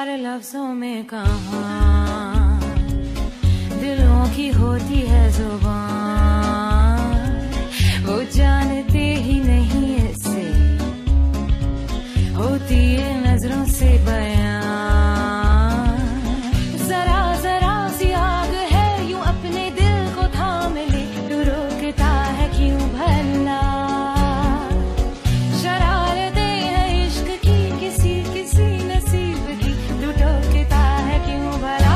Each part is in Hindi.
प्यार लफ्जों में कहाँ दिलों की होती है जुबान, वो जानते ही नहीं ऐसे होती है नजरों से बयां। जरा जरा सी आग है यूं अपने दिल को थाम ले, तू रोकता है क्यों भला। शरारतें हैं इश्क की किसी किसी नसीब की, तू टोकता है क्यों भला।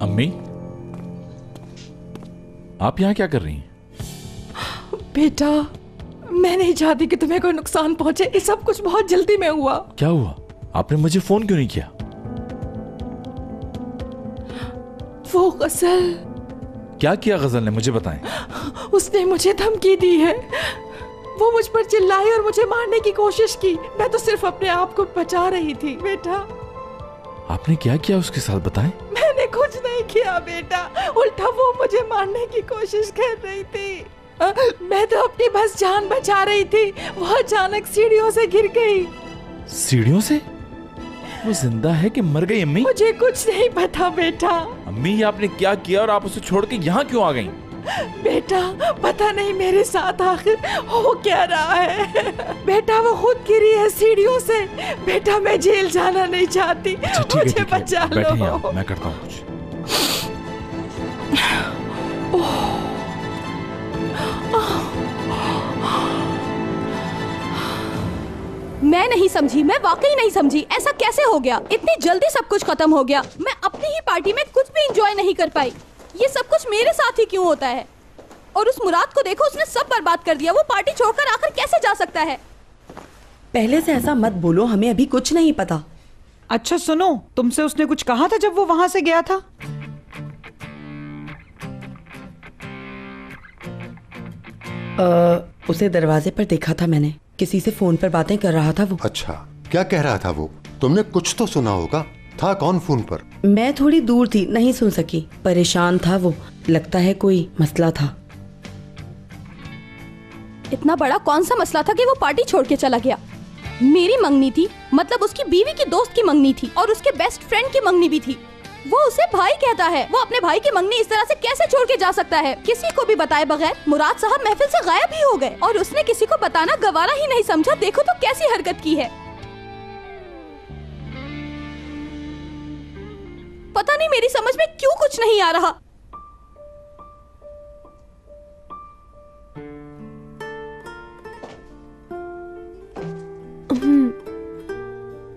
अम्मी, आप यहाँ क्या कर रही हैं? बेटा, मैं नहीं चाहती कि तुम्हें कोई नुकसान पहुंचे। ये सब कुछ बहुत जल्दी में हुआ। क्या हुआ? आपने मुझे फोन क्यों नहीं किया? वो गजल। क्या किया गजल ने, मुझे बताएं। उसने मुझे धमकी दी है। वो मुझ पर चिल्लाई और मुझे मारने की कोशिश की। मैं तो सिर्फ अपने आप को बचा रही थी। बेटा, आपने क्या किया उसके साथ, बताएं। मैंने कुछ नहीं किया बेटा, उल्टा वो मुझे मारने की कोशिश कर रही थी। मैं तो अपनी बस जान बचा रही थी। वो अचानक सीढ़ियों से गिर गई। सीढ़ियों से? वो जिंदा है कि मर गई अम्मी? मुझे कुछ नहीं पता बेटा। अम्मी, ये आपने क्या किया और आप उसे छोड़ के यहाँ क्यों आ गई? बेटा, पता नहीं मेरे साथ आखिर हो क्या रहा है। बेटा, वो खुद गिरी है सीढ़ियों से। बेटा, मैं जेल जाना नहीं चाहती। मुझे बचा लो। मैं करता हूँ कुछ। मैं नहीं समझी, मैं वाकई नहीं समझी। ऐसा कैसे हो गया? इतनी जल्दी सब कुछ खत्म हो गया। मैं अपनी ही पार्टी में कुछ भी एंजॉय नहीं कर पाई। ये सब कुछ मेरे साथ ही क्यों होता है? और उस मुराद को देखो, उसने सब बर्बाद कर दिया। वो पार्टी छोड़कर आखिर कैसे जा सकता है? पहले से ऐसा मत बोलो, हमें अभी कुछ नहीं पता। अच्छा सुनो, तुमसे उसने कुछ कहा था जब वो वहां से गया था? उसे दरवाजे पर देखा था मैंने। किसी से फोन पर बातें कर रहा था वो। अच्छा, क्या कह रहा था वो? तुमने कुछ तो सुना होगा। था कौन फोन पर? मैं थोड़ी दूर थी, नहीं सुन सकी। परेशान था वो, लगता है कोई मसला था। इतना बड़ा कौन सा मसला था कि वो पार्टी छोड़ के चला गया? मेरी मंगनी थी, मतलब उसकी बीवी की दोस्त की मंगनी थी, और उसके बेस्ट फ्रेंड की मंगनी भी थी। वो उसे भाई कहता है। वो अपने भाई की मंगनी इस तरह से कैसे छोड़ के जा सकता है? किसी को भी बताए बगैर मुराद साहब महफिल से गायब ही हो गए, और उसने किसी को बताना गवारा ही नहीं समझा। देखो तो कैसी हरकत की है। पता नहीं मेरी समझ में क्यों कुछ नहीं आ रहा।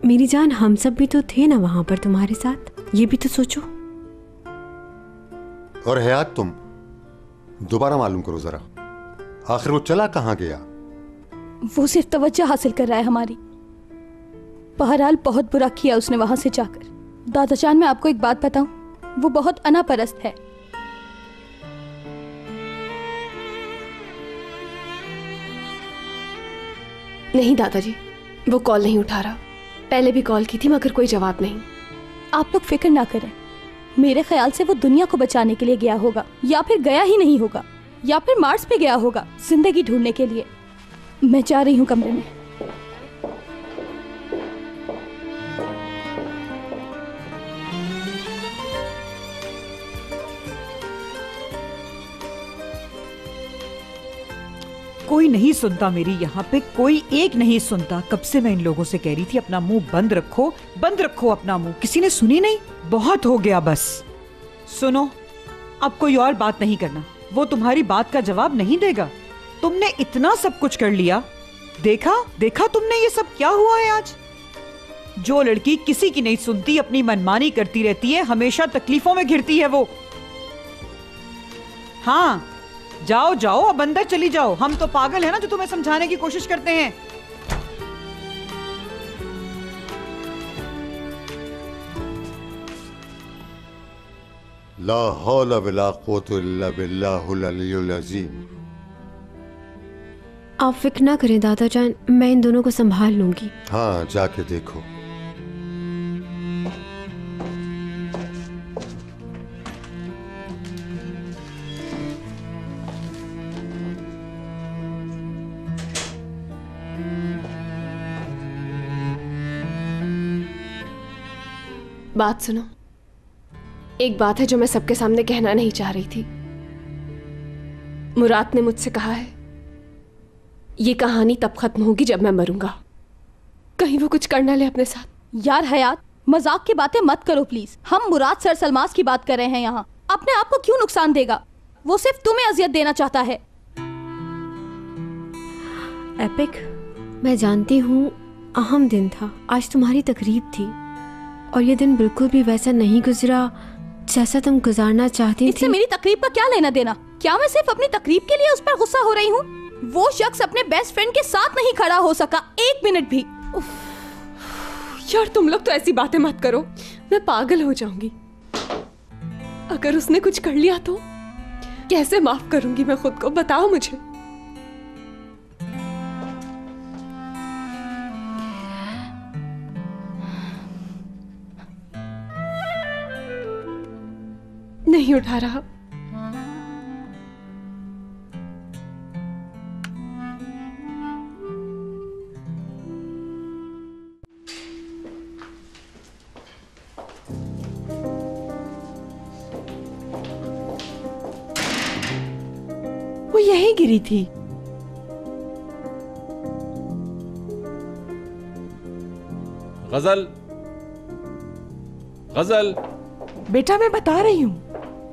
मेरी जान, हम सब भी तो थे ना वहां पर तुम्हारे साथ। ये भी तो सोचो। और हयात, तुम दोबारा मालूम करो जरा, आखिर वो चला कहाँ गया? वो सिर्फ तवज्जो हासिल कर रहा है हमारी। बहरहाल बहुत बुरा किया उसने वहां से जाकर। दादा जान, मैं आपको एक बात बताऊं, वो बहुत अनापरस्त है। नहीं दादाजी, वो कॉल नहीं उठा रहा। पहले भी कॉल की थी मगर कोई जवाब नहीं। आप लोग फिक्र ना करें। मेरे ख्याल से वो दुनिया को बचाने के लिए गया होगा, या फिर गया ही नहीं होगा, या फिर मार्स पे गया होगा जिंदगी ढूंढने के लिए। मैं जा रही हूँ कमरे में। कोई नहीं सुनता मेरी, यहाँ पे कोई एक नहीं सुनता। कब से मैं इन लोगों से कह रही थी अपना मुंह बंद रखो, बंद रखो अपना मुंह। किसी ने सुनी नहीं। बहुत हो गया बस। सुनो, अब कोई और बात नहीं करना। वो तुम्हारी बात का जवाब नहीं देगा। तुमने इतना सब कुछ कर लिया। देखा देखा तुमने ये सब क्या हुआ है आज। जो लड़की किसी की नहीं सुनती, अपनी मनमानी करती रहती है, हमेशा तकलीफों में घिरती है वो। हाँ, जाओ जाओ, अब अंदर चली जाओ। हम तो पागल है ना जो तुम्हें समझाने की कोशिश करते हैं। ला हौला वला कुव्वता इल्ला बिल्लाहिल अलियुल अज़ीम। आप फिक्र ना करें दादा जान, मैं इन दोनों को संभाल लूंगी। हाँ, जाके देखो। बात सुनो, एक बात है जो मैं सबके सामने कहना नहीं चाह रही थी। मुराद ने मुझसे कहा है ये कहानी तब खत्म होगी जब मैं मरूंगा। कहीं वो कुछ करना ले अपने साथ। यार हयात, मजाक की बातें मत करो प्लीज। हम मुराद सर सलमास की बात कर रहे हैं यहाँ। अपने आप को क्यों नुकसान देगा? वो सिर्फ तुम्हें अजियत देना चाहता है। एपिक, मैं जानती हूँ अहम दिन था, आज तुम्हारी तकरीब थी और ये दिन बिल्कुल भी वैसा नहीं गुजरा जैसा तुम गुजारना चाहती थी। इससे मेरी तकरीब का क्या लेना देना? क्या मैं सिर्फ अपनी तकरीब के लिए उस पर गुस्सा हो रही हूँ? वो शख्स अपने बेस्ट फ्रेंड के साथ नहीं खड़ा हो सका एक मिनट भी। यार तुम लोग तो ऐसी बातें मत करो, मैं पागल हो जाऊंगी। अगर उसने कुछ कर लिया तो कैसे माफ करूंगी मैं खुद को? बताओ मुझे। नहीं उठा रहा। वो यहीं गिरी थी। गजल, गजल। बेटा मैं बता रही हूँ,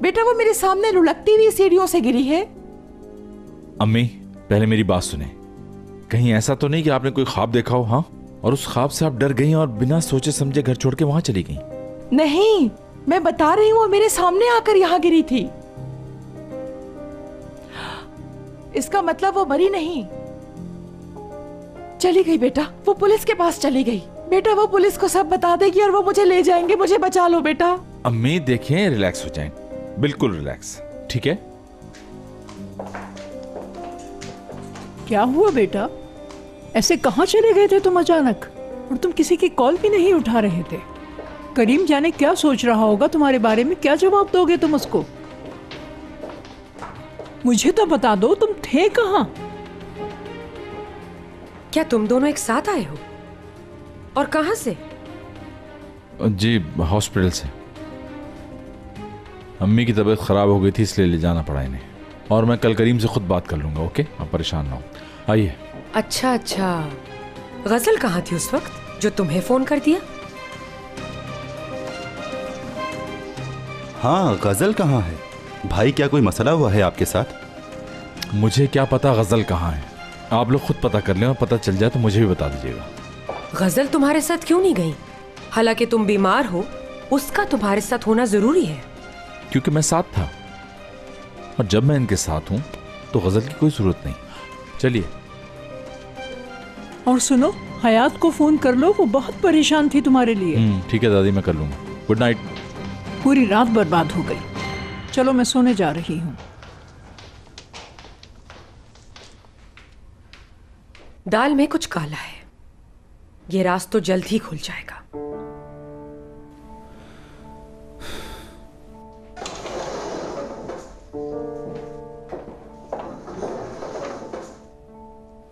बेटा वो मेरे सामने लुढ़कती हुई सीढ़ियों से गिरी है। अम्मी, पहले मेरी बात सुने। कहीं ऐसा तो नहीं कि आपने कोई ख्वाब देखा हो? हाँ, और उस ख्वाब से आप डर गई और बिना सोचे समझे घर छोड़ के वहां चली गई? नहीं, मैं बता रही हूँ वो मेरे सामने आकर यहाँ गिरी थी। इसका मतलब वो मरी नहीं, चली गई बेटा। वो पुलिस के पास चली गई। बेटा वो पुलिस को सब बता देगी और वो मुझे ले जाएंगे। मुझे बचा लो बेटा। अम्मी देखें, रिलैक्स हो जाएं, बिल्कुल रिलैक्स, ठीक है? क्या हुआ बेटा? ऐसे कहाँ चले गए थे तुम अचानक? और तुम किसी की कॉल भी नहीं उठा रहे थे। करीम जाने क्या सोच रहा होगा तुम्हारे बारे में। क्या जवाब दोगे तुम उसको? मुझे तो बता दो, तुम थे कहाँ? क्या तुम दोनों एक साथ आए हो? और कहां से? जी, हॉस्पिटल से। अम्मी की तबीयत खराब हो गई थी, इसलिए ले जाना पड़ा इन्हें। और मैं कल करीम से खुद बात कर लूंगा, ओके? आप परेशान ना हो। आइए। अच्छा अच्छा, गजल कहाँ थी उस वक्त जो तुम्हें फोन कर दिया? हाँ, गजल कहाँ है? भाई क्या कोई मसला हुआ है आपके साथ? मुझे क्या पता गजल कहाँ है। आप लोग खुद पता कर लें और पता चल जाए तो मुझे भी बता दीजिएगा। गजल तुम्हारे साथ क्यों नहीं गई? हालांकि तुम बीमार हो, उसका तुम्हारे साथ होना जरूरी है। क्योंकि मैं साथ था, और जब मैं इनके साथ हूं तो गजल की कोई जरूरत नहीं। चलिए। और सुनो, हयात को फोन कर लो, वो बहुत परेशान थी तुम्हारे लिए। ठीक है दादी, मैं कर लूंगा। Good night. पूरी रात बर्बाद हो गई। चलो मैं सोने जा रही हूँ। दाल में कुछ काला है, ये राज तो जल्द ही खुल जाएगा।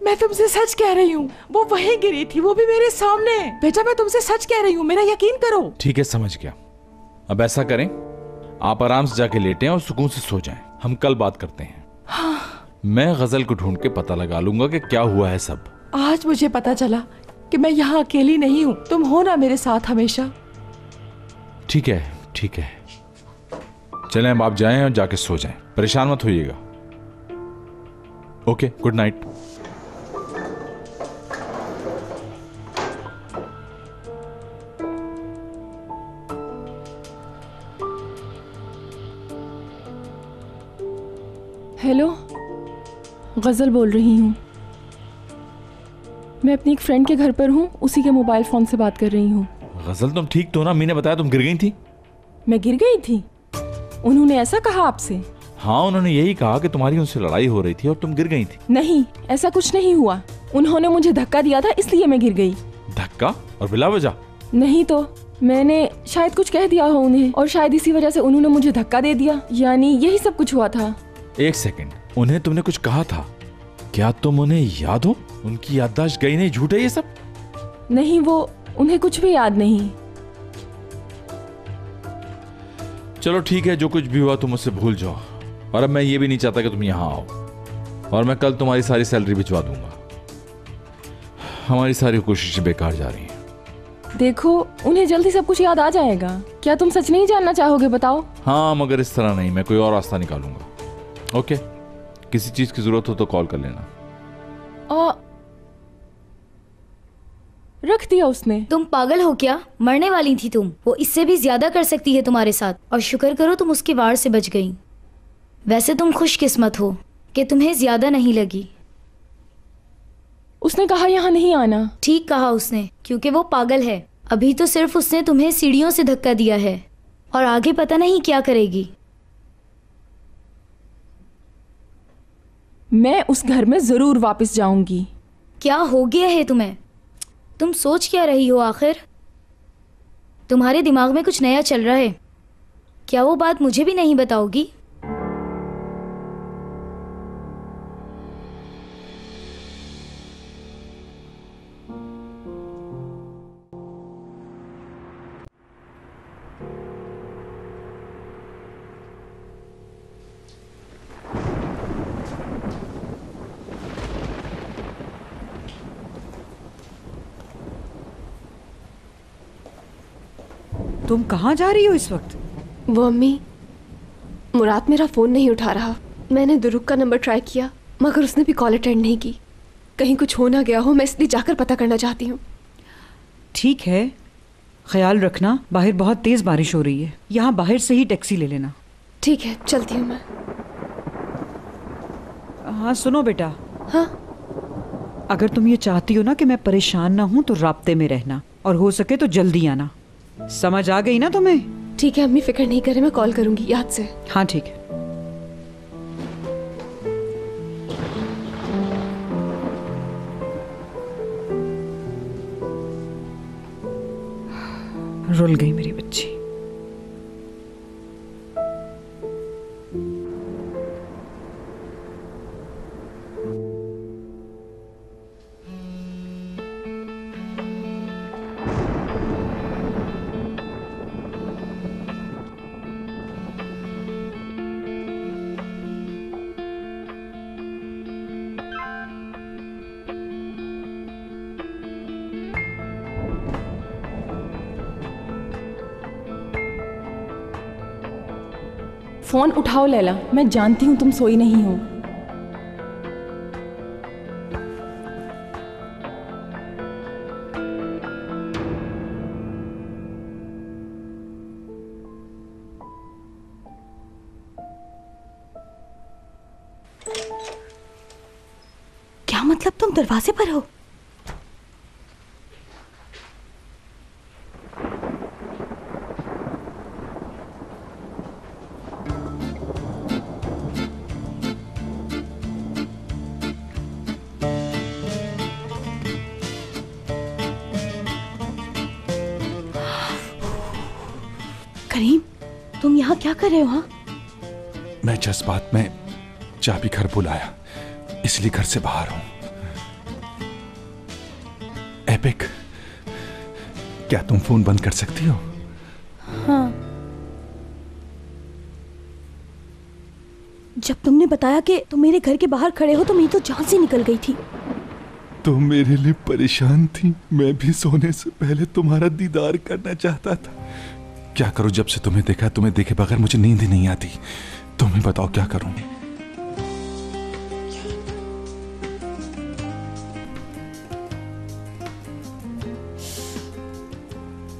मैं तुमसे सच कह रही हूँ, वो वहीं गिरी थी, वो भी मेरे सामने। बेटा मैं तुमसे सच कह रही हूँ, मेरा यकीन करो। ठीक है, समझ गया। अब ऐसा करें, आप आराम से जाके लेटें और सुकून से सो जाएं। हम कल बात करते हैं। हाँ। मैं गजल को ढूंढ के पता लगा लूंगा कि क्या हुआ है सब। आज मुझे पता चला कि मैं यहाँ अकेली नहीं हूँ। तुम हो ना मेरे साथ हमेशा। ठीक है, ठीक है। चलें, अब आप जाएं और जाके सो जाएं। परेशान मत होइएगा। Okay, good night. Hello, Ghazal बोल रही हूँ। मैं अपनी एक फ्रेंड के घर पर हूँ, उसी के मोबाइल फ़ोन से बात कर रही हूँ। गज़ल तुम ठीक तो ना? मैंने बताया तुम गिर गई थी। मैं गिर गई थी? उन्होंने ऐसा कहा आपसे? हाँ, उन्होंने यही कहा कि तुम्हारी उनसे लड़ाई हो रही थी और तुम गिर गई थी। नहीं, ऐसा कुछ नहीं हुआ। उन्होंने मुझे धक्का दिया था, इसलिए मैं गिर गई। धक्का? और बिला वजह? नहीं तो मैंने शायद कुछ कह दिया हो उन्हें और शायद इसी वजह से उन्होंने मुझे धक्का दे दिया। यानी यही सब कुछ हुआ था। एक सेकंड, उन्हें तुमने कुछ कहा था? क्या तुम उन्हें याद हो? उनकी याददाश्त गई नहीं? झूठ है ये सब? नहीं, वो उन्हें कुछ भी याद नहीं। चलो ठीक है, जो कुछ भी हुआ तुम उससे भूल जाओ। और अब मैं ये भी नहीं चाहता कि तुम यहाँ आओ, और मैं कल तुम्हारी सारी सैलरी भिजवा दूंगा। हमारी सारी कोशिशें बेकार जा रही हैं। देखो, उन्हें जल्दी सब कुछ याद आ जाएगा। क्या तुम सच नहीं जानना चाहोगे? बताओ। हाँ, मगर इस तरह नहीं, मैं कोई और रास्ता निकालूंगा। ओके, किसी चीज की जरूरत हो तो कॉल कर लेना। रख दिया उसने। तुम पागल हो क्या? मरने वाली थी तुम। वो इससे भी ज्यादा कर सकती है तुम्हारे साथ, और शुक्र करो तुम उसके वार से बच गई। वैसे तुम खुशकिस्मत हो कि तुम्हें ज्यादा नहीं लगी। उसने कहा यहाँ नहीं आना। ठीक कहा उसने, क्योंकि वो पागल है। अभी तो सिर्फ उसने तुम्हें सीढ़ियों से धक्का दिया है, और आगे पता नहीं क्या करेगी। मैं उस घर में जरूर वापस जाऊंगी। क्या हो गया है तुम्हें? तुम सोच क्या रही हो आखिर? तुम्हारे दिमाग में कुछ नया चल रहा है। क्या वो बात मुझे भी नहीं बताओगी? तुम कहाँ जा रही हो इस वक्त? वो अम्मी, मुराद मेरा फ़ोन नहीं उठा रहा। मैंने दुरुक का नंबर ट्राई किया, मगर उसने भी कॉल अटेंड नहीं की। कहीं कुछ हो ना गया हो, मैं इसलिए जाकर पता करना चाहती हूँ। ठीक है, ख्याल रखना। बाहर बहुत तेज बारिश हो रही है। यहाँ बाहर से ही टैक्सी ले लेना। ठीक है, चलती हूँ मैं। हाँ सुनो बेटा। हाँ? अगर तुम ये चाहती हो ना कि मैं परेशान ना हूँ तो राब्ते में रहना, और हो सके तो जल्दी आना। समझ आ गई ना तुम्हें? ठीक है अम्मी, फिक्र नहीं करे, मैं कॉल करूंगी याद से। हाँ ठीक है। रुल गई मेरी बच्ची। फोन उठाओ लैला, मैं जानती हूँ तुम सोई नहीं हो। क्या मतलब तुम दरवाजे पर हो? करीम, तुम यहाँ क्या कर रहे हो? हाँ, मैं जज्बात में चाबी घर बुलाया, इसलिए घर से बाहर हूं। एपिक, क्या तुम फोन बंद कर सकती हो? हाँ। जब तुमने बताया कि तुम मेरे घर के बाहर खड़े हो तो मेरी तो जान से निकल गई थी। तुम मेरे लिए परेशान थी। मैं भी सोने से पहले तुम्हारा दीदार करना चाहता था। क्या करूं? जब से तुम्हें देखा, तुम्हें देखे बगैर मुझे नींद ही नहीं आती। तुम ही बताओ क्या करूं?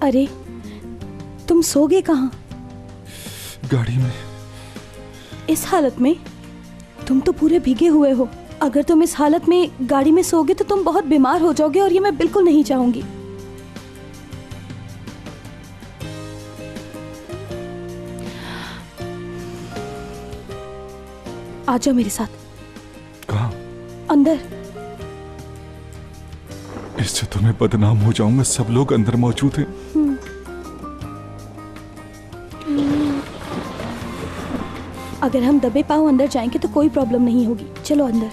अरे, तुम सोगे कहाँ? गाड़ी में। इस हालत में? तुम तो पूरे भीगे हुए हो। अगर तुम इस हालत में गाड़ी में सोओगे तो तुम बहुत बीमार हो जाओगे और ये मैं बिल्कुल नहीं चाहूंगी। आ जाओ मेरे साथ। कहाँ? अंदर। इससे तो मैं बदनाम हो जाऊंगा, सब लोग अंदर मौजूद हैं। अगर हम दबे पांव अंदर जाएंगे तो कोई प्रॉब्लम नहीं होगी। चलो अंदर।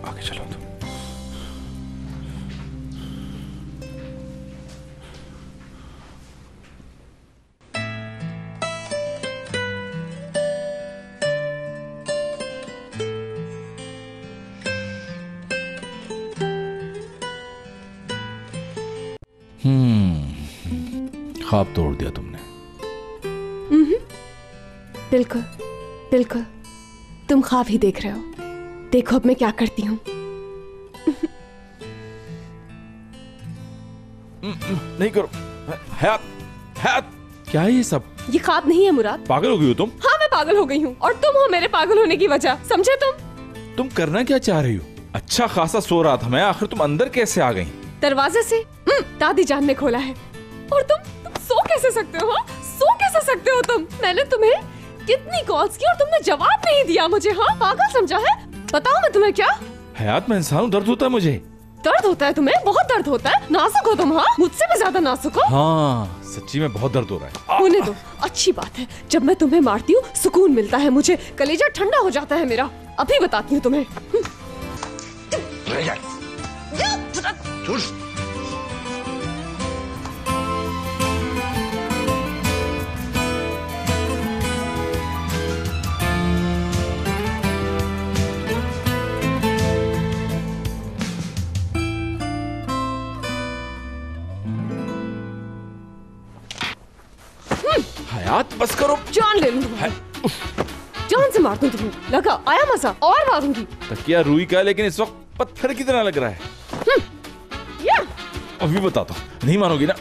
आगे चलो तुम। ख्वाब तोड़ दिया तुमने। बिल्कुल बिल्कुल, तुम ख्वाब ही देख रहे हो। देखो अब मैं क्या करती हूँ। नहीं करो। हयात, हयात, क्या है ये सब? ये ख्वाब नहीं है मुराद। पागल हो गई हो तुम? हाँ मैं पागल हो गई हूँ और तुम हो मेरे पागल होने की वजह, समझे तुम करना क्या चाह रही हो? अच्छा खासा सो रहा था मैं, आखिर तुम अंदर कैसे आ गई? दरवाजे से दादी जान ने खोला है। और तुम सो कैसे सकते हो? हाँ सो कैसे सकते हो तुम? मैंने तुम्हें कितनी कॉल्स की और तुमने जवाब नहीं दिया मुझे। हाँ पागल समझा है? बताओ मैं तुम्हें क्या? हयात मैं इंसान हूँ, दर्द होता है मुझे। दर्द होता है तुम्हें? बहुत दर्द होता है। नाजुक हो तुम। हाँ मुझसे भी ज्यादा नाजुक हो। हाँ सच्ची में बहुत दर्द हो रहा है। होने दो, अच्छी बात है। जब मैं तुम्हें मारती हूँ सुकून मिलता है मुझे, कलेजा ठंडा हो जाता है मेरा। अभी बताती हूँ तुम्हें। हयात बस करो। जान ले लूं तुम्हारी, जान से मार दूं तुम्हें। लगा आया मजा? और मारूंगी। तकिया रुई का, लेकिन इस वक्त पत्थर की तरह लग रहा है। अभी बताता हूँ, नहीं मानोगी ना?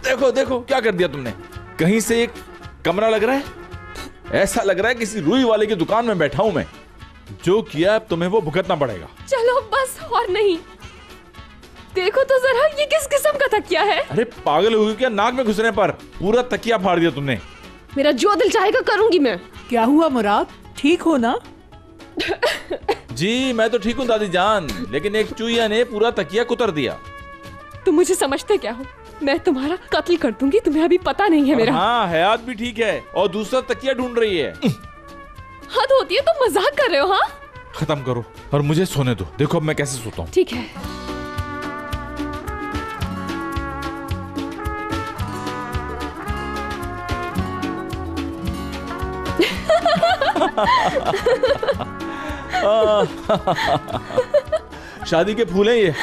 देखो देखो क्या कर दिया तुमने। कहीं से एक कमरा लग रहा है, ऐसा लग रहा है किसी रुई वाले की दुकान में बैठा हूं मैं। जो किया अब तुम्हें वो भुगतना पड़ेगा। चलो बस और नहीं। देखो तो जरा ये किस किस्म का तकिया है? अरे पागल हो गई क्या? नाक में घुसने पर पूरा तकिया फाड़ दिया तुमने। मेरा जो दिल चाहेगा करूंगी मैं। क्या हुआ मुराद, ठीक हो ना? जी मैं तो ठीक हूँ दादी जान, लेकिन एक चूहिया ने पूरा तकिया कुतर दिया। तुम मुझे समझते क्या हो? मैं तुम्हारा कत्ल कर दूंगी, तुम्हें अभी पता नहीं है मेरा। हाँ हयात भी ठीक है और दूसरा तकिया ढूंढ रही है। हद होती है, तुम मजाक कर रहे हो। हाँ खत्म करो और मुझे सोने दो। देखो अब मैं कैसे सोता हूँ। ठीक है। शादी के फूल हैं ये।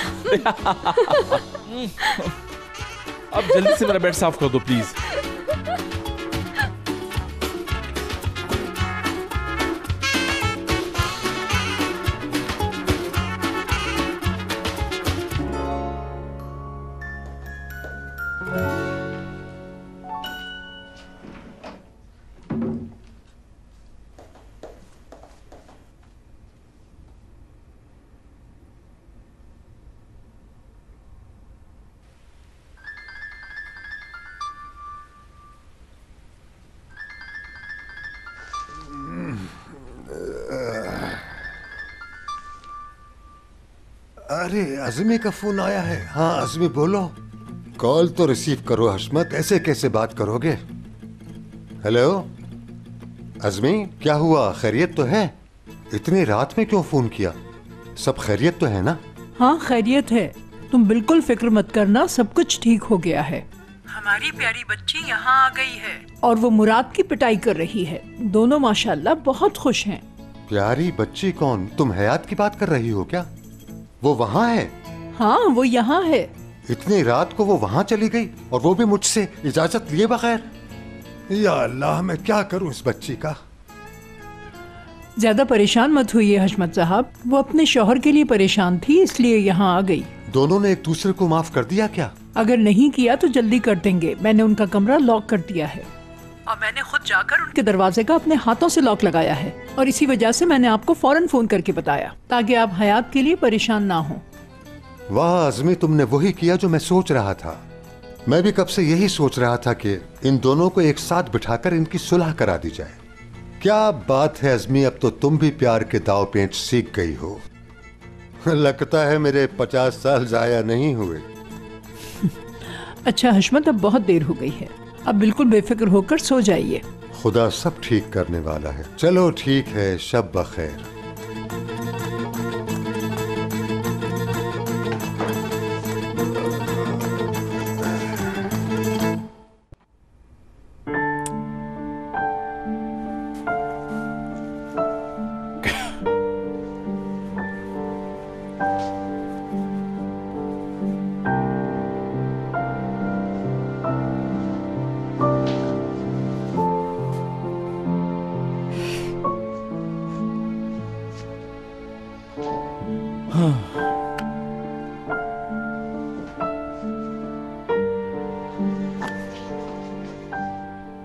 अब जल्दी से मेरा बेड साफ कर दो प्लीज। अरे अज़मी का फोन आया है। हाँ अज़मी बोलो। कॉल तो रिसीव करो हशमत, ऐसे कैसे बात करोगे? हेलो अज़मी, क्या हुआ? खैरियत तो है? इतनी रात में क्यों फोन किया? सब खैरियत तो है ना? हाँ खैरियत है, तुम बिल्कुल फिक्र मत करना, सब कुछ ठीक हो गया है। हमारी प्यारी बच्ची यहाँ आ गई है और वो मुराद की पिटाई कर रही है। दोनों माशाल्लाह बहुत खुश हैं। प्यारी बच्ची कौन? तुम हयात की बात कर रही हो क्या? वो वहाँ है? हाँ वो यहाँ है। इतनी रात को वो वहाँ चली गई और वो भी मुझसे इजाजत लिए बगैर? या अल्लाह, मैं क्या करूँ इस बच्ची का। ज्यादा परेशान मत हुइए हशमत साहब, वो अपने शौहर के लिए परेशान थी इसलिए यहाँ आ गई। दोनों ने एक दूसरे को माफ कर दिया क्या? अगर नहीं किया तो जल्दी कर देंगे। मैंने उनका कमरा लॉक कर दिया है और मैंने खुद जाकर उनके दरवाजे का अपने हाथों से लॉक लगाया है और इसी वजह से मैंने आपको फौरन फोन करके बताया ताकि आप हयात के लिए परेशान ना हो। वाह अज़मी, तुमने वही किया जो मैं सोच रहा था। मैं भी कब से यही सोच रहा था कि इन दोनों को एक साथ बिठाकर इनकी सुलह करा दी जाए। क्या बात है अज़मी, अब तो तुम भी प्यार के दाव पेच सीख गई हो। लगता है मेरे 50 साल जाया नहीं हुए। अच्छा हशमत, अब बहुत देर हो गई है, अब बिल्कुल बेफिक्र होकर सो जाइए। खुदा सब ठीक करने वाला है। चलो ठीक है, शब बखैर।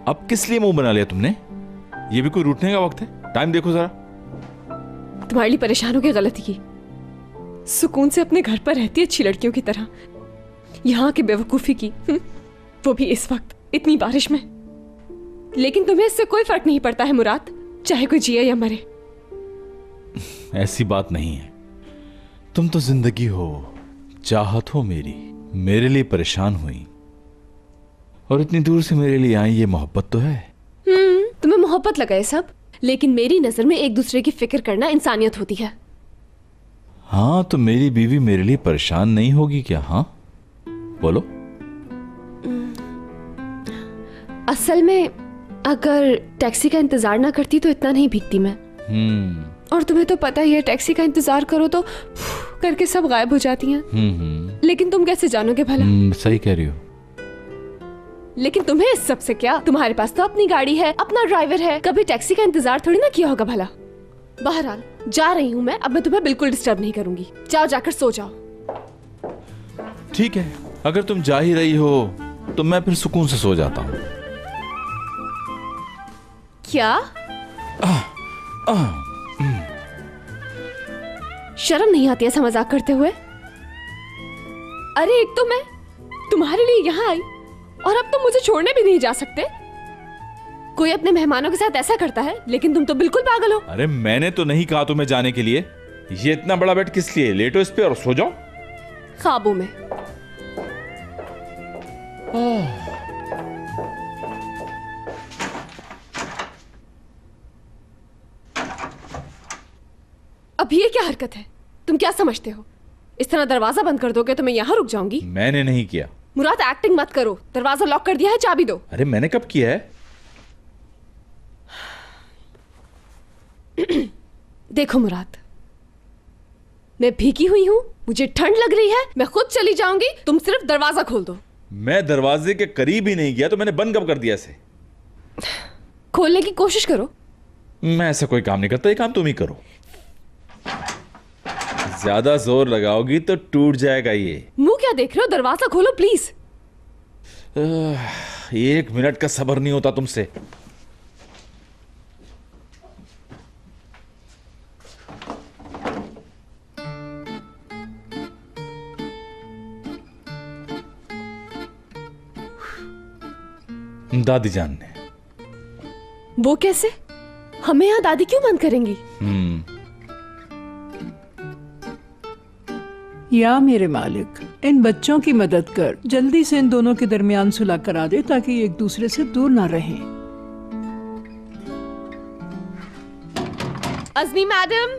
अब किस लिए मुंह बना लिया तुमने? ये भी कोई रूठने का वक्त है? टाइम देखो जरा। तुम्हारे लिए परेशान हो के गलती की। सुकून से अपने घर पर रहती है अच्छी लड़कियों की तरह, यहाँ की बेवकूफी की, वो भी इस वक्त इतनी बारिश में। लेकिन तुम्हें इससे कोई फर्क नहीं पड़ता है मुराद, चाहे कोई जिए या मरे। ऐसी बात नहीं है, तुम तो जिंदगी हो, चाहत हो मेरी, मेरे लिए परेशान हुई और इतनी दूर से मेरे लिए आई। ये मोहब्बत तो है। तुम्हें मोहब्बत लगा है सब, लेकिन मेरी नजर में एक दूसरे की फिक्र करना इंसानियत होती है। हाँ तो मेरी बीवी मेरे लिए परेशान नहीं होगी क्या? हाँ बोलो। असल में अगर टैक्सी का इंतजार ना करती तो इतना नहीं भीगती मैं। और तुम्हें तो पता ही है, टैक्सी का इंतजार करो तो करके सब गायब हो जाती हैं। लेकिन तुम कैसे जानोगे भला? सही कह रही हो। लेकिन तुम्हें इस सब से क्या, तुम्हारे पास तो अपनी गाड़ी है, अपना ड्राइवर है, कभी टैक्सी का इंतजार थोड़ी ना किया होगा भला। बहरहाल जा रही हूँ मैं, अब मैं तुम्हें बिल्कुल डिस्टर्ब नहीं करूंगी। जाओ जाकर सो जाओ। ठीक है, अगर तुम जा ही रही हो तो मैं फिर सुकून से सो जाता हूँ। क्या शर्म नहीं आती ऐसा मजाक करते हुए? अरे एक तो मैं तुम्हारे लिए यहाँ आई और अब तुम मुझे छोड़ने भी नहीं जा सकते। कोई अपने मेहमानों के साथ ऐसा करता है, लेकिन तुम तो बिल्कुल पागल हो। अरे मैंने तो नहीं कहा तुम्हें जाने के लिए। ये इतना बड़ा बेड किस लिए? लेटो इस पे और सो जाओ। ख्वाबों में। अब ये क्या हरकत है? तुम क्या समझते हो इस तरह दरवाजा बंद कर दोगे तो मैं यहाँ रुक जाऊंगी? मैंने नहीं किया। मुराद एक्टिंग मत करो, दरवाजा लॉक कर दिया है, चाबी दो। अरे मैंने कब किया है? देखो मुराद, मैं भीगी हुई हूँ, मुझे ठंड लग रही है, मैं खुद चली जाऊंगी, तुम सिर्फ दरवाजा खोल दो। मैं दरवाजे के करीब ही नहीं गया तो मैंने बंद कब कर दिया इसे? खोलने की कोशिश करो। मैं ऐसा कोई काम नहीं करता, ये काम तुम ही करो। ज्यादा जोर लगाओगी तो टूट जाएगा ये। मुंह क्या देख रहे हो, दरवाजा खोलो प्लीज। 1 मिनट का सब्र नहीं होता तुमसे। दादी जान ने। वो कैसे? हमें यहाँ दादी क्यों बंद करेंगी? या मेरे मालिक, इन बच्चों की मदद कर, जल्दी से इन दोनों के दरमियान सुलह करा दे ताकि ये एक दूसरे से दूर ना रहें। अज़मी मैडम,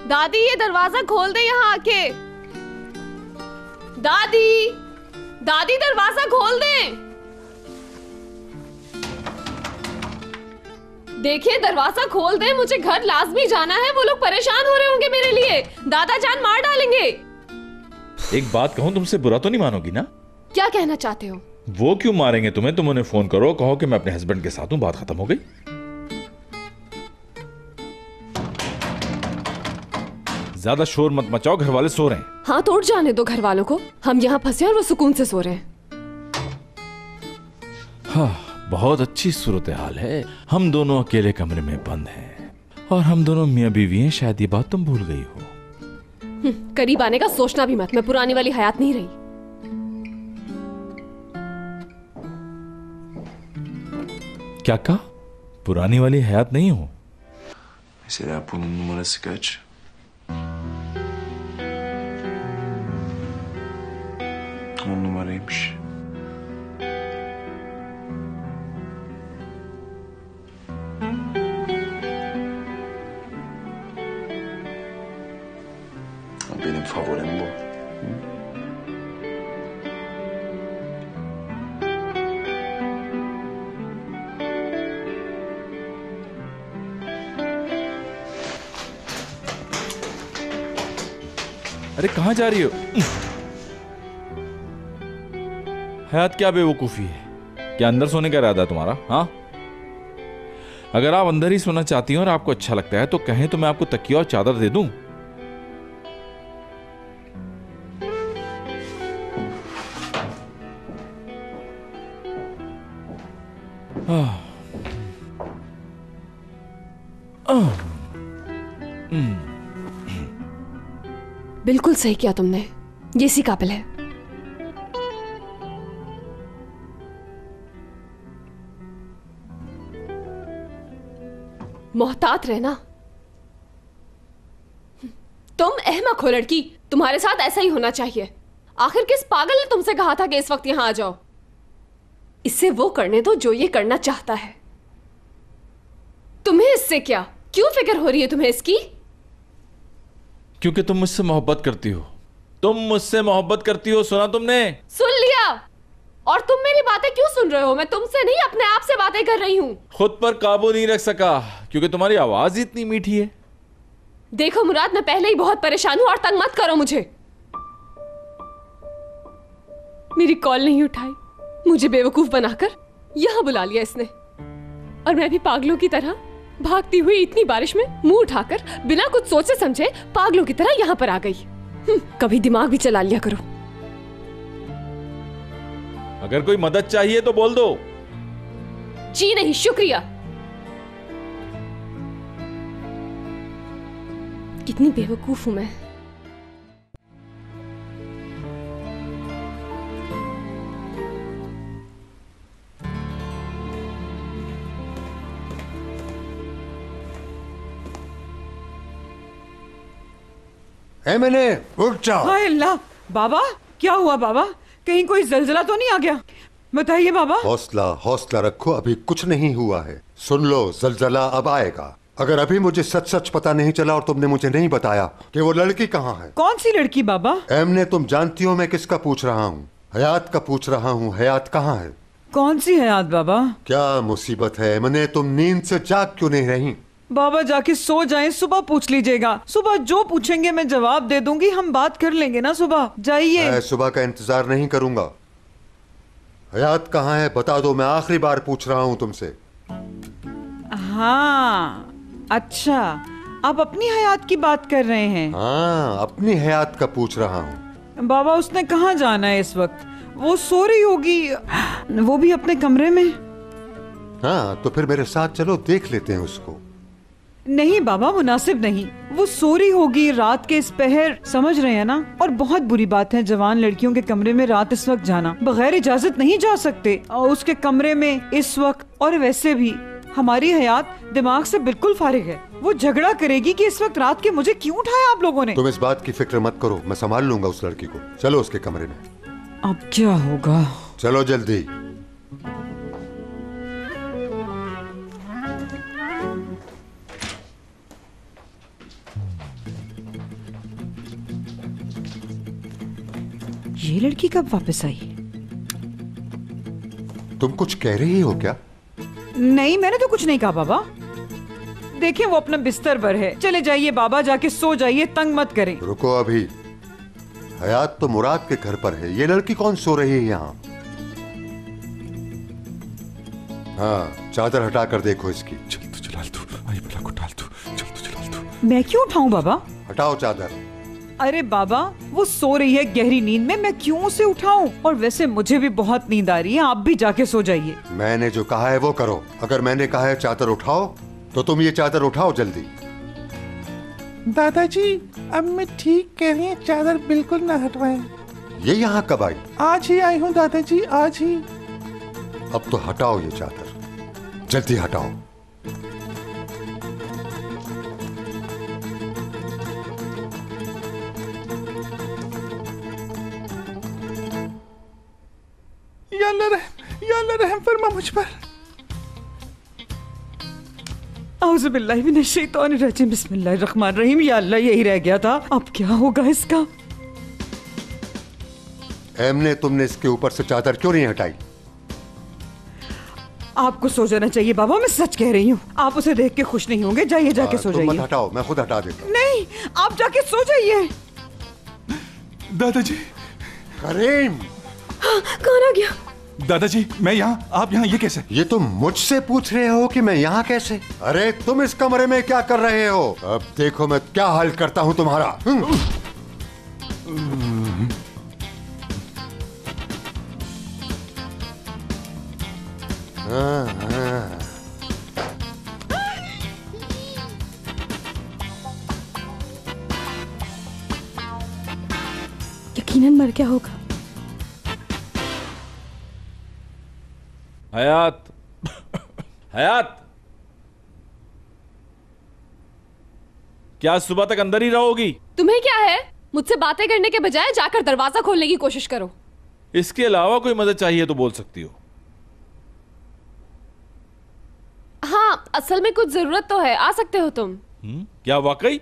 दादी ये दरवाजा खोल दे यहाँ आके। दादी, दादी दरवाजा खोल दे। देखिए दरवाजा खोल दे, मुझे घर लाजमी जाना है। वो लोग परेशान हो रहे होंगे मेरे लिए, दादा जान मार डालेंगे। एक बात कहूं, तुमसे बुरा तो नहीं मानोगी ना? क्या कहना चाहते हो? वो क्यों मारेंगे तुम्हें? तुम उन्हें फोन करो, कहो कि मैं अपने हस्बैंड के साथ हूं, बात खत्म हो गई। ज्यादा शोर मत मचाओ, घर वाले सो रहे हैं। हाँ तो उठ जाने दो घर वालों को, हम यहाँ फंसे और वो सुकून से सो रहे हैं। हाँ, बहुत अच्छी सूरत हाल है। हम दोनों अकेले कमरे में बंद हैं और हम दोनों मियां बीवी हैं। शायद ये बात तुम भूल गई हो। करीब आने का सोचना भी मत, मैं पुरानी वाली हयात नहीं रही। क्या कहा? पुरानी वाली हयात नहीं हो? Mesela bunun numarası kaç? On numaraymış. Benim favorim bu. अरे कहां जा रही हो? हयात क्या बेवकूफी है? क्या अंदर सोने का इरादा है तुम्हारा? हाँ, अगर आप अंदर ही सोना चाहती हो और आपको अच्छा लगता है तो कहें तो मैं आपको तकिया और चादर दे दूं। बिल्कुल सही किया तुमने, ये इसी काबिल है। मोहतात रहना। तुम अहमक हो लड़की, तुम्हारे साथ ऐसा ही होना चाहिए। आखिर किस पागल ने तुमसे कहा था कि इस वक्त यहां आ जाओ? इससे वो करने दो जो ये करना चाहता है। तुम्हें इससे क्या, क्यों फिक्र हो रही है तुम्हें इसकी? क्योंकि तुम मुझसे मोहब्बत करती हो। तुम मुझसे मोहब्बत करती हो, सुना तुमने? सुन लिया। और तुम मेरी बातें क्यों सुन रहे हो? मैं तुमसे नहीं अपने आप से बातें कर रही हूं। खुद पर काबू नहीं रख सका क्योंकि तुम्हारी आवाज ही इतनी मीठी है। देखो मुराद, मैं पहले ही बहुत परेशान हूं और तंग मत करो मुझे। मेरी कॉल नहीं उठाई, मुझे बेवकूफ बनाकर यहां बुला लिया इसने, और मैं भी पागलों की तरह भागती हुई इतनी बारिश में मुंह उठाकर बिना कुछ सोचे समझे पागलों की तरह यहाँ पर आ गई। कभी दिमाग भी चला लिया करो। अगर कोई मदद चाहिए तो बोल दो। जी नहीं, शुक्रिया। कितनी बेवकूफ हूं मैं। मैंने उठ जाओ। हाय अल्लाह, बाबा क्या हुआ बाबा? कहीं कोई जलजला तो नहीं आ गया? बताइए बाबा। हौसला हौसला रखो, अभी कुछ नहीं हुआ है। सुन लो, जलजला अब आएगा। अगर अभी मुझे सच सच पता नहीं चला और तुमने मुझे नहीं बताया कि वो लड़की कहाँ है। कौन सी लड़की बाबा? एमने, तुम जानती हो मैं किसका पूछ रहा हूँ? हयात का पूछ रहा हूँ। हयात कहाँ है? कौन सी हयात बाबा? क्या मुसीबत है एमने, तुम नींद से जाग क्यों नहीं रही? बाबा जाके सो जाएं, सुबह पूछ लीजिएगा। सुबह जो पूछेंगे मैं जवाब दे दूंगी, हम बात कर लेंगे ना सुबह। जाइए। मैं सुबह का इंतजार नहीं करूंगा। हयात कहाँ है बता दो, मैं आखिरी बार पूछ रहा हूँ तुमसे। हाँ अच्छा, आप अपनी हयात की बात कर रहे हैं? हाँ, अपनी हयात का पूछ रहा हूँ। बाबा उसने कहाँ जाना है इस वक्त? वो सो रही होगी, वो भी अपने कमरे में। हाँ तो फिर मेरे साथ चलो, देख लेते हैं उसको। नहीं बाबा, मुनासिब नहीं। वो सो रही होगी रात के इस पहर, समझ रहे हैं ना? और बहुत बुरी बात है जवान लड़कियों के कमरे में रात इस वक्त जाना। बगैर इजाजत नहीं जा सकते और उसके कमरे में इस वक्त। और वैसे भी हमारी हयात दिमाग से बिल्कुल फारिग है। वो झगड़ा करेगी कि इस वक्त रात के मुझे क्यों उठाया आप लोगों ने। तुम इस बात की फिक्र मत करो, मैं संभाल लूंगा उस लड़की को। चलो उसके कमरे में। अब क्या होगा? चलो जल्दी। लड़की कब वापस आई? तुम कुछ कह रही हो क्या? नहीं, मैंने तो कुछ नहीं कहा बाबा। देखिए वो अपना बिस्तर पर है, चले जाइए बाबा, जाके सो जाइए, तंग मत करें। रुको अभी, हयात तो मुराद के घर पर है, ये लड़की कौन सो रही है यहाँ? हाँ, चादर हटा कर देखो इसकी। चल तू जलाल तू, आई बला को डाल तू, चल तू जलाल तू। मैं क्यों उठाऊं बाबा? हटाओ चादर। अरे बाबा, वो सो रही है गहरी नींद में, मैं क्यों उसे उठाऊं? और वैसे मुझे भी बहुत नींद आ रही है, आप भी जाके सो जाइए। मैंने जो कहा है वो करो। अगर मैंने कहा है चादर उठाओ तो तुम ये चादर उठाओ जल्दी। दादाजी, अम्मी ठीक कह रही हैं, चादर बिल्कुल ना हटवाएं। ये यहाँ कब आई? आज ही आई हूँ दादाजी, आज ही। अब तो हटाओ ये चादर, जल्दी हटाओ। या अल्लाह रहम फरमा मुझ पर। औज़ुबिल्लाहि मिनश्शैतानिर्रजीम, बिस्मिल्लाहिर्रहमानिर्रहीम। या अल्लाह, यही रह गया था, अब क्या होगा इसका? एमने, तुमने इसके ऊपर से चादर क्यों नहीं हटाई? आपको सो जाना चाहिए बाबा, मैं सच कह रही हूँ। आप उसे देख के खुश नहीं होंगे, जाइए जाके सो जाइए। मत हटाओ, मैं खुद हटा देता हूँ। नहीं, आप जाके सो जाइए। दादाजी। करीम। कौन आ गया? दादाजी, मैं यहाँ, आप यहाँ, ये कैसे? ये तुम मुझसे पूछ रहे हो कि मैं यहाँ कैसे? अरे तुम इस कमरे में क्या कर रहे हो? अब देखो मैं क्या हाल करता हूँ तुम्हारा। यकीनन मर गया होगा। हयात, हयात, क्या सुबह तक अंदर ही रहोगी? तुम्हें क्या है? मुझसे बातें करने के बजाय जाकर दरवाजा खोलने की कोशिश करो। इसके अलावा कोई मदद चाहिए तो बोल सकती हो। हाँ, असल में कुछ जरूरत तो है, आ सकते हो तुम। क्या वाकई?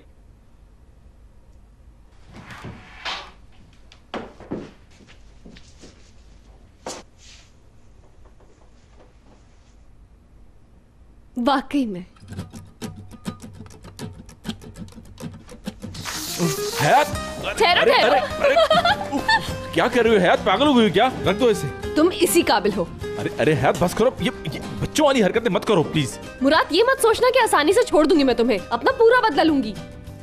वाकई में। हयात, ठहरो ठहरो। क्या कर रही हो हयात? पागल हो गई हो क्या? रख दो इसे। तुम इसी काबिल हो। अरे हयात, बस करो, ये बच्चों वाली हरकतें मत करो प्लीज। मुराद, ये मत सोचना कि आसानी से छोड़ दूंगी मैं तुम्हें, अपना पूरा बदला लूंगी।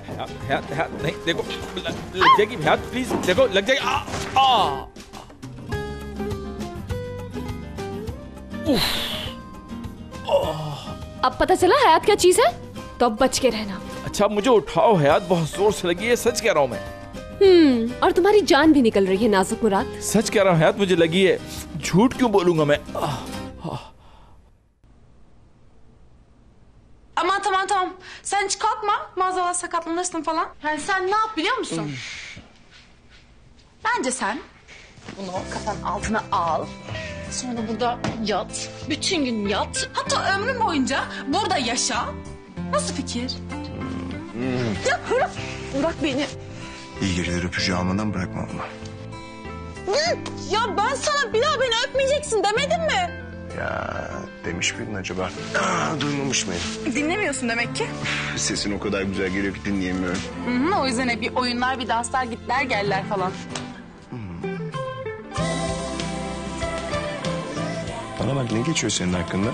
हयात, नहीं, देखो लग जाएगी हयात, प्लीज देखो, लग जाएगी। अब पता चला हयात क्या चीज है, तो अब बच के रहना। अच्छा मुझे उठाओ हयात, बहुत जोर से लगी है, सच कह रहा हूँ मैं। और तुम्हारी जान भी निकल रही है नाजुक मुराद। सच कह रहा हूँ हयात, मुझे लगी है, झूठ क्यों बोलूंगा मैं? Aman tamam. Sen hiç kalkma. Maazallah sakatlanırsın falan. Yani sen ne yap biliyor musun? Bence sen bunu kafanın altına al. Sonra burada yat. Bütün gün yat. Hatta ömrün boyunca burada yaşa. Nasıl fikir? Ya bırak beni. İyi geceler, öpücüğü almadan bırakmam ama. Ya ben sana bir daha beni öpmeyeceksin demedim mi? Ya demiş miydin acaba? Duymamış mıyım? Dinlemiyorsun demek ki. Sesin o kadar güzel geliyor ki dinleyemiyorum. O yüzden hep bir oyunlar, bir danslar, gitler, geller falan. Bana bak, ne geçiyor senin hakkında?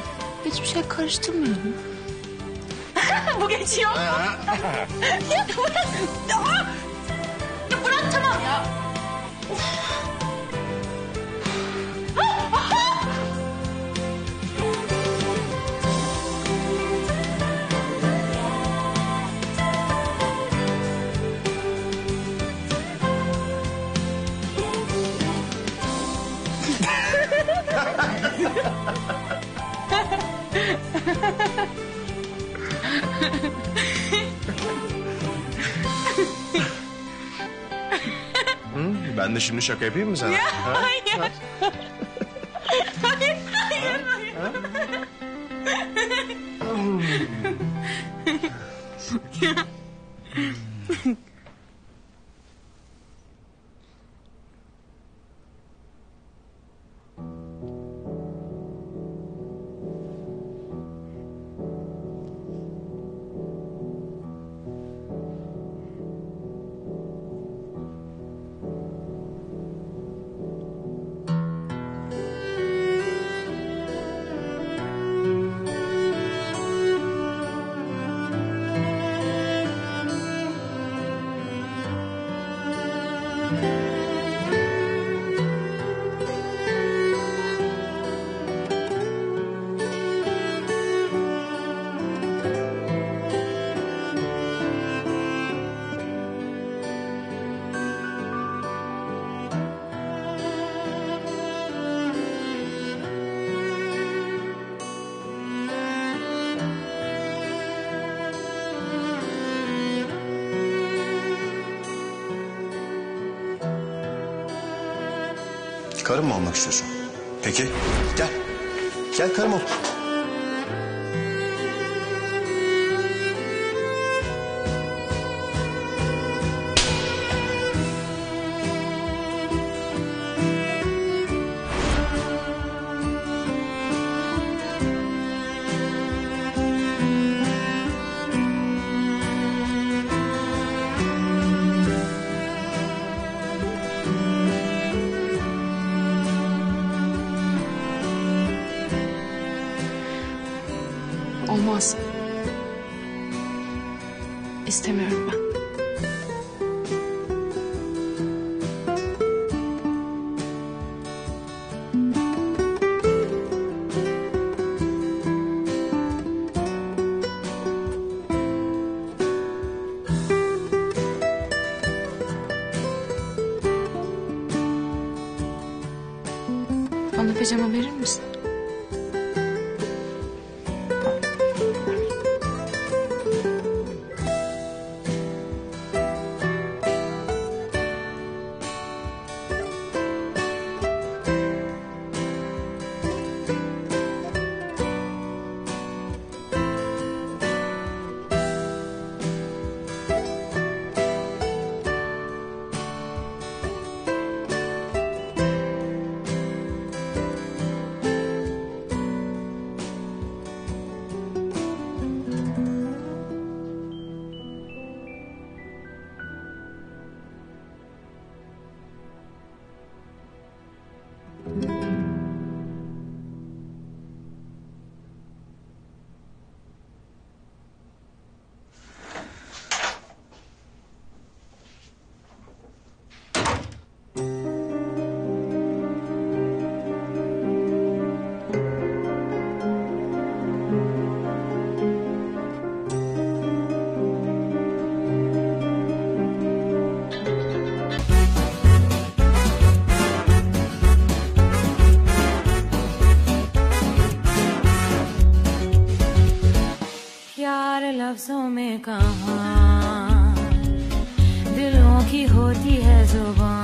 Hiçbir şey karıştırmıyorum. Bu geçiyor. Ya bırak. Ya bırak tamam ya. Ben de şimdi şaka yapayım mı sana? Hayır. Karım mı olmak istiyorsun? Peki gel. Gel karım ol. Olmaz. İstemiyorum ben. Bana pijama verir misin? प्यार लफ्जों में कहाँ दिलों की होती है जुबान